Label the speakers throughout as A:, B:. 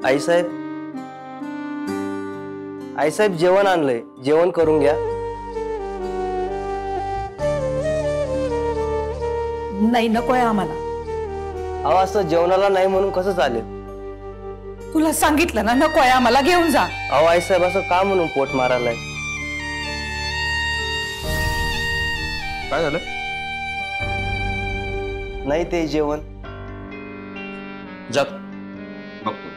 A: आईसाहेब, आईसाहेब जेवण आणलंय, जेवण करून घ्या.
B: नाही, नकोय आम्हाला.
A: अहो असं जेवणाला नाही म्हणून कसं चालेल?
B: तुला सांगितलं ना, नकोय आम्हाला, घेऊन जा.
A: अहो आईसाहेब असं का म्हणून पोट मारायलाय?
C: काय झालं?
A: नाही ते जेवण.
C: जात बघतो.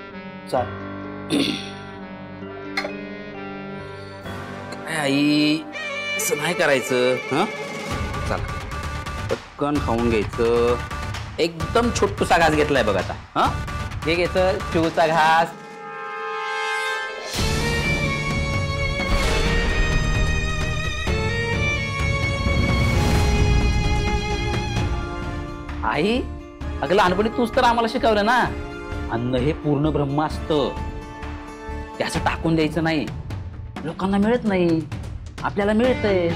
A: चाल.
C: काय आई, असं नाही करायचं. हा चला, पटकन खाऊन घ्यायचं. एकदम छोटूसा घास घेतलाय बघ आता. हा हे घ्यायचं, चिवचा घास. आई, अगं लहानपणी तूच तर आम्हाला शिकवलं ना, अन्न हे पूर्ण ब्रह्म असतं. ते असं टाकून द्यायचं नाही. लोकांना मिळत नाही, आपल्याला मिळतंय,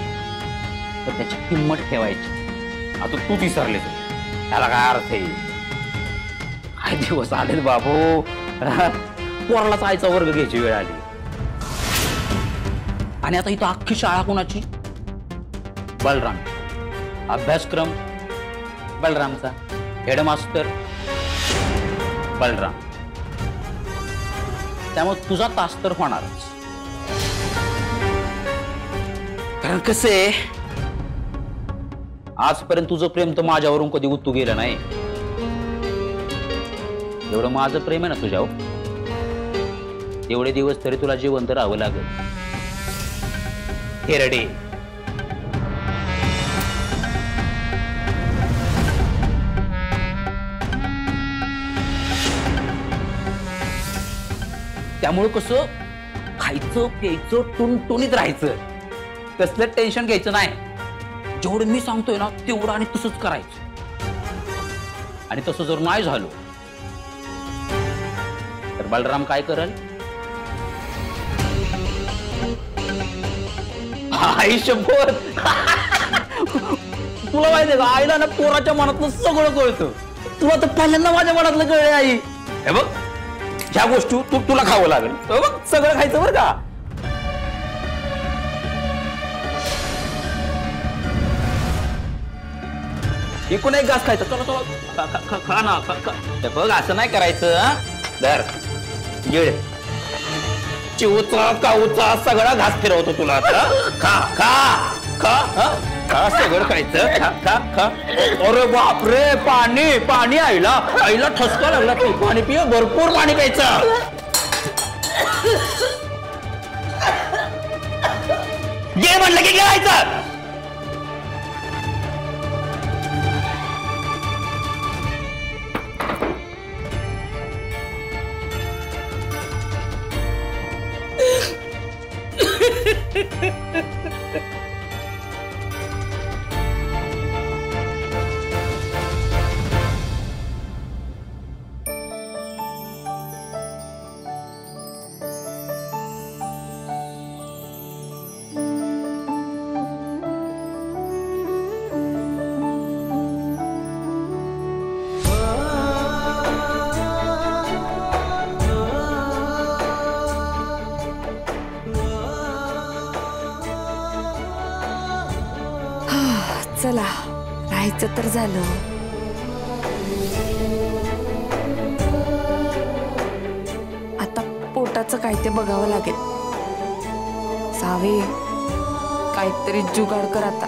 C: तर त्याची किंमत ठेवायची. आता तू विसरले, त्याला काय अर्थ आहे? काय दिवस आले बाबू, पोरालाच आईचा वर्ग घ्यायची वेळ आली. आणि आता इथं अख्खी शाळा कोणाची? बलराम. अभ्यासक्रम बलरामचा, हेडमास्टर बलराम. त्यामुळे तुझा तास तर होणारच. कारण कसे, आजपर्यंत तुझं प्रेम तर माझ्यावरून कधी उतू गेलं नाही. एवढं माझं प्रेम आहे ना तुझ्यावर, एवढे दिवस तरी तुला जिवंत राहावं लागेल. हेरडे. त्यामुळे कसं खायचं प्यायचं टुनटुनीत राहायचं, कसलं टेन्शन घ्यायचं नाही. जेवढं मी सांगतोय ना तेवढं आणि तसंच करायचं. आणि तसं जर नाही झालो तर बलराम काय करेल? आई शपथ, तुला माहितीये का, आईला ना पोराच्या मनातलं सगळं कळतं. तुला तर पहिल्यांदा माझ्या मनातलं कळले आई. हे बघ, ह्या गोष्टी तुला खावं लागेल. बघ सगळं खायचं बरं का. एकूण एक घास खायचा. चला चला, खा ना. बघ असं नाही करायचं. धर, गिळ. चिवचा काऊचा सगळा घास फिरवतो तुला आता. खा खा खा खा, सगळं खायचं. खा खा खा. अरे बापरे, पाणी पाणी. आईला ठसका लागला. पाणी पिय, भरपूर पाणी प्यायचं. घे म्हणलं की गिळायचं.
B: चला, राहायचं तर झालं. आता पोटाचं काय ते बघावं लागेल. सावे, काहीतरी जुगाड कर आता.